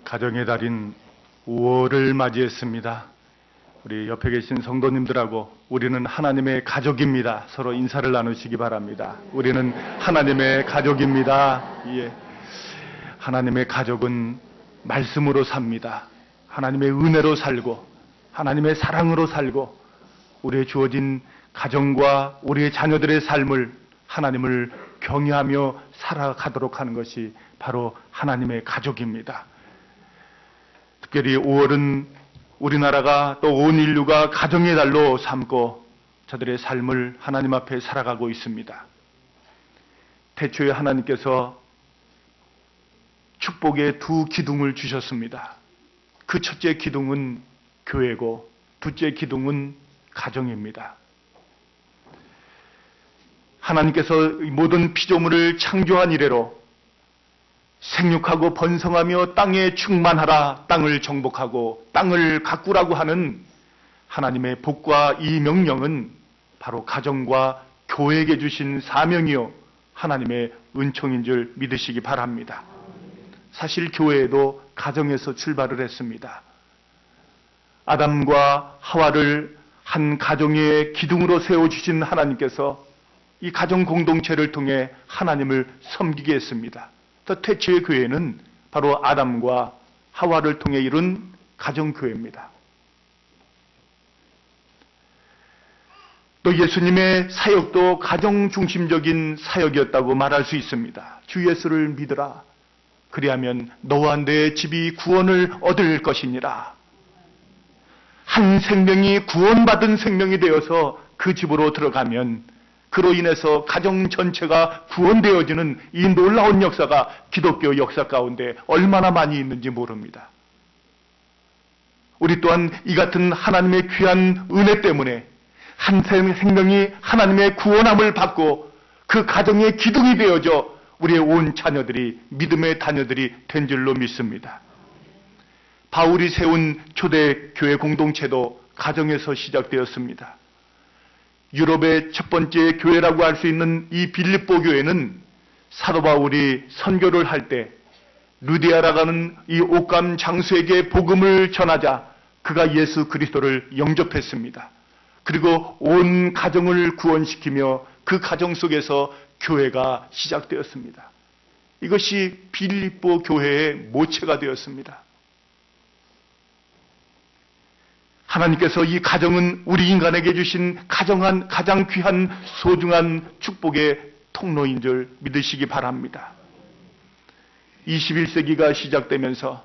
가정의 달인 5월을 맞이했습니다. 우리 옆에 계신 성도님들하고 우리는 하나님의 가족입니다. 서로 인사를 나누시기 바랍니다. 우리는 하나님의 가족입니다. 하나님의 가족은 말씀으로 삽니다. 하나님의 은혜로 살고 하나님의 사랑으로 살고 우리의 주어진 가정과 우리의 자녀들의 삶을 하나님을 경외하며 살아가도록 하는 것이 바로 하나님의 가족입니다. 특별히 5월은 우리나라가 또 온 인류가 가정의 달로 삼고 저들의 삶을 하나님 앞에 살아가고 있습니다. 태초에 하나님께서 축복의 두 기둥을 주셨습니다. 그 첫째 기둥은 교회고 둘째 기둥은 가정입니다. 하나님께서 모든 피조물을 창조한 이래로 생육하고 번성하며 땅에 충만하라, 땅을 정복하고 땅을 가꾸라고 하는 하나님의 복과 이 명령은 바로 가정과 교회에게 주신 사명이요 하나님의 은총인 줄 믿으시기 바랍니다. 사실 교회도 가정에서 출발을 했습니다. 아담과 하와를 한 가정의 기둥으로 세워주신 하나님께서 이 가정 공동체를 통해 하나님을 섬기게 했습니다. 또 태초의 교회는 바로 아담과 하와를 통해 이룬 가정교회입니다. 또 예수님의 사역도 가정 중심적인 사역이었다고 말할 수 있습니다. 주 예수를 믿으라. 그리하면 너와 내 집이 구원을 얻을 것이니라. 한 생명이 구원받은 생명이 되어서 그 집으로 들어가면 그로 인해서 가정 전체가 구원되어지는 이 놀라운 역사가 기독교 역사 가운데 얼마나 많이 있는지 모릅니다. 우리 또한 이 같은 하나님의 귀한 은혜 때문에 한 생명이 하나님의 구원함을 받고 그 가정의 기둥이 되어져 우리의 온 자녀들이 믿음의 자녀들이 된 줄로 믿습니다. 바울이 세운 초대 교회 공동체도 가정에서 시작되었습니다. 유럽의 첫 번째 교회라고 할 수 있는 이 빌립보 교회는 사도 바울이 선교를 할 때 루디아라고 하는 이 옥감 장수에게 복음을 전하자 그가 예수 그리스도를 영접했습니다. 그리고 온 가정을 구원시키며 그 가정 속에서 교회가 시작되었습니다. 이것이 빌립보 교회의 모체가 되었습니다. 하나님께서 이 가정은 우리 인간에게 주신 가장 귀한 소중한 축복의 통로인 줄 믿으시기 바랍니다. 21세기가 시작되면서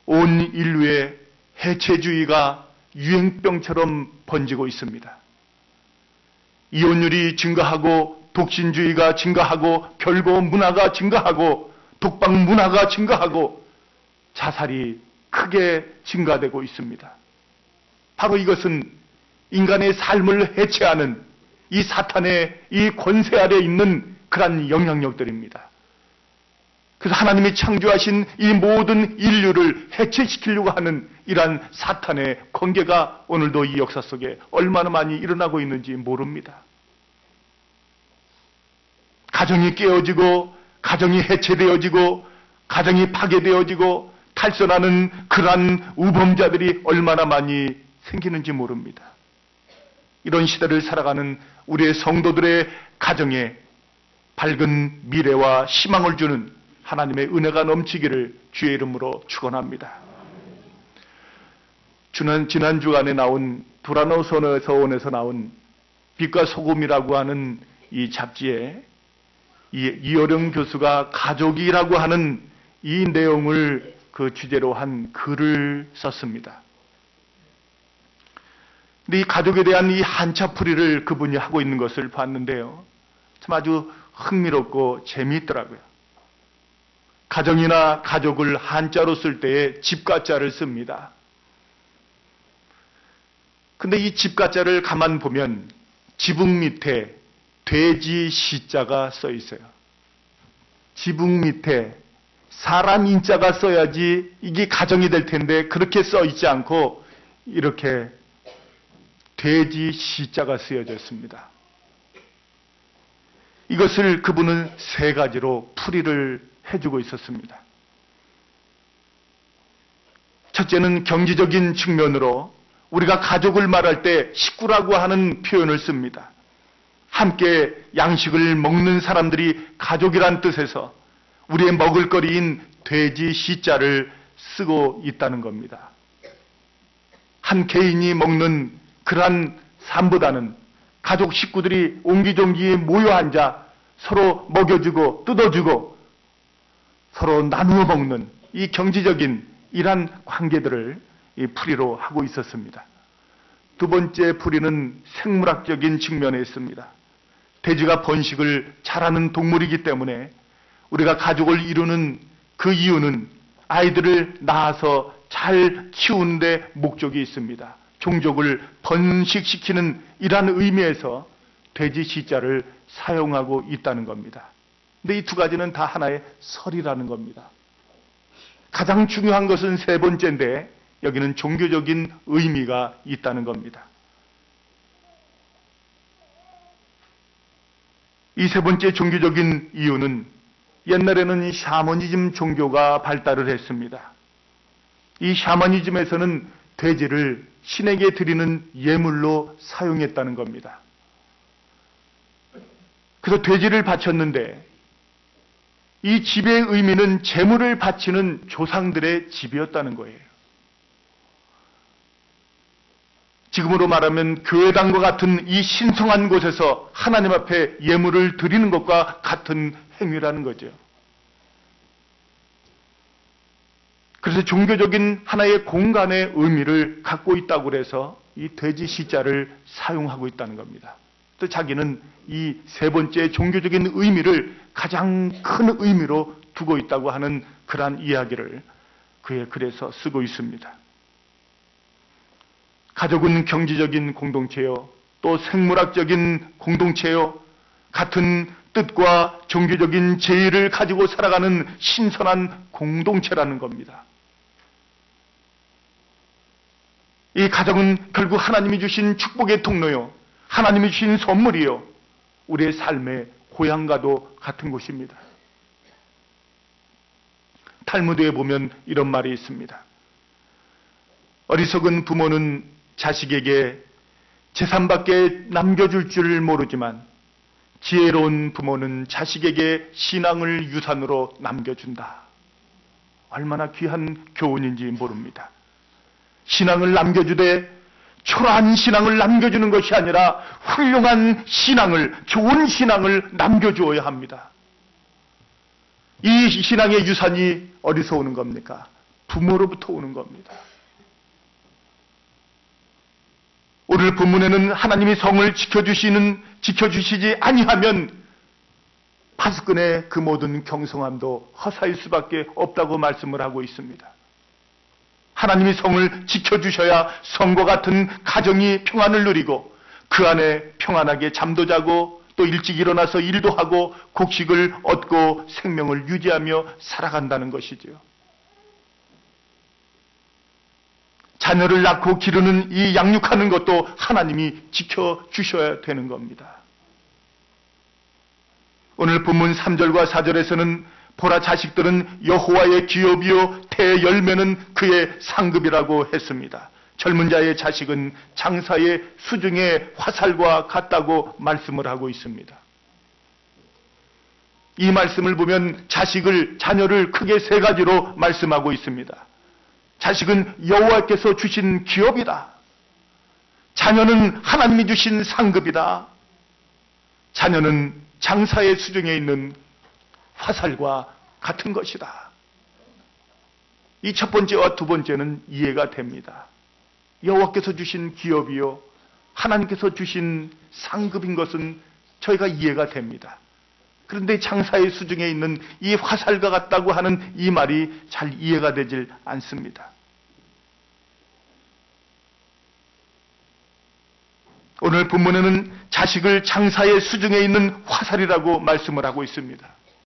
온 인류의 해체주의가 유행병처럼 번지고 있습니다. 이혼율이 증가하고 독신주의가 증가하고 별거 문화가 증가하고 독방 문화가 증가하고 자살이 크게 증가되고 있습니다. 바로 이것은 인간의 삶을 해체하는 이 사탄의 이 권세 아래 있는 그러한 영향력들입니다. 그래서 하나님이 창조하신 이 모든 인류를 해체시키려고 하는 이러한 사탄의 관계가 오늘도 이 역사 속에 얼마나 많이 일어나고 있는지 모릅니다. 가정이 깨어지고 가정이 해체되어지고 가정이 파괴되어지고 탈선하는 그러한 우범자들이 얼마나 많이 생기는지 모릅니다. 이런 시대를 살아가는 우리의 성도들의 가정에 밝은 미래와 희망을 주는 하나님의 은혜가 넘치기를 주의 이름으로 축원합니다. 지난 주간에 나온 두라노 서원에서 나온 빛과 소금이라고 하는 이 잡지에 이어령 교수가 가족이라고 하는 이 내용을 그 주제로 한 글을 썼습니다. 근데 이 가족에 대한 이 한차풀이를 그분이 하고 있는 것을 봤는데요. 참 아주 흥미롭고 재미있더라고요. 가정이나 가족을 한자로 쓸 때에 집가자를 씁니다. 근데 이 집가자를 가만 보면 지붕 밑에 돼지 시자가 써 있어요. 지붕 밑에 사람 인자가 써야지 이게 가정이 될 텐데 그렇게 써 있지 않고 이렇게 돼지 시자가 쓰여져 있습니다. 이것을 그분은 세 가지로 풀이를 해주고 있었습니다. 첫째는 경지적인 측면으로 우리가 가족을 말할 때 식구라고 하는 표현을 씁니다. 함께 양식을 먹는 사람들이 가족이란 뜻에서 우리의 먹을거리인 돼지 시자를 쓰고 있다는 겁니다. 한 개인이 먹는 그러한 삶보다는 가족 식구들이 옹기종기 모여 앉아 서로 먹여주고 뜯어주고 서로 나누어 먹는 이 경지적인 이러한 관계들을 이 풀이로 하고 있었습니다. 두 번째 풀이는 생물학적인 측면에 있습니다. 돼지가 번식을 잘하는 동물이기 때문에 우리가 가족을 이루는 그 이유는 아이들을 낳아서 잘 키우는 데 목적이 있습니다. 종족을 번식시키는 이러한 의미에서 돼지 시자를 사용하고 있다는 겁니다. 근데 이 두 가지는 다 하나의 설이라는 겁니다. 가장 중요한 것은 세 번째인데 여기는 종교적인 의미가 있다는 겁니다. 이 세 번째 종교적인 이유는 옛날에는 샤머니즘 종교가 발달을 했습니다. 이 샤머니즘에서는 돼지를 신에게 드리는 예물로 사용했다는 겁니다. 그래서 돼지를 바쳤는데 이 지배의 의미는 제물을 바치는 조상들의 지배였다는 거예요. 지금으로 말하면 교회당과 같은 이 신성한 곳에서 하나님 앞에 예물을 드리는 것과 같은 행위라는 거죠. 그래서 종교적인 하나의 공간의 의미를 갖고 있다고 그래서 이 돼지 시자를 사용하고 있다는 겁니다. 또 자기는 이 세 번째 종교적인 의미를 가장 큰 의미로 두고 있다고 하는 그러한 이야기를 그의 글에서 쓰고 있습니다. 가족은 경지적인 공동체요, 또 생물학적인 공동체요, 같은 뜻과 종교적인 제의를 가지고 살아가는 신선한 공동체라는 겁니다. 이 가정은 결국 하나님이 주신 축복의 통로요, 하나님이 주신 선물이요, 우리의 삶의 고향과도 같은 곳입니다. 탈무드에 보면 이런 말이 있습니다. 어리석은 부모는 자식에게 재산밖에 남겨줄 줄 모르지만 지혜로운 부모는 자식에게 신앙을 유산으로 남겨준다. 얼마나 귀한 교훈인지 모릅니다. 신앙을 남겨주되 초라한 신앙을 남겨주는 것이 아니라 훌륭한 신앙을, 좋은 신앙을 남겨주어야 합니다. 이 신앙의 유산이 어디서 오는 겁니까? 부모로부터 오는 겁니다. 오늘 본문에는 하나님이 성을 지켜주시지 아니하면 파수꾼의 그 모든 경성함도 허사일 수밖에 없다고 말씀을 하고 있습니다. 하나님이 성을 지켜주셔야 성과 같은 가정이 평안을 누리고 그 안에 평안하게 잠도 자고 또 일찍 일어나서 일도 하고 곡식을 얻고 생명을 유지하며 살아간다는 것이지요. 자녀를 낳고 기르는 이 양육하는 것도 하나님이 지켜주셔야 되는 겁니다. 오늘 본문 3절과 4절에서는 보라, 자식들은 여호와의 기업이요 대열매는 그의 상급이라고 했습니다. 젊은 자의 자식은 장사의 수중의 화살과 같다고 말씀을 하고 있습니다. 이 말씀을 보면 자녀를 크게 세 가지로 말씀하고 있습니다. 자식은 여호와께서 주신 기업이다. 자녀는 하나님이 주신 상급이다. 자녀는 장사의 수중에 있는 화살과 같은 것이다. 이 첫 번째와 두 번째는 이해가 됩니다. 여호와께서 주신 기업이요, 하나님께서 주신 상급인 것은 저희가 이해가 됩니다. 그런데 장사의 수중에 있는 이 화살과 같다고 하는 이 말이 잘 이해가 되질 않습니다. 오늘 본문에는 자식을 장사의 수중에 있는 화살이라고 말씀을 하고 있습니다.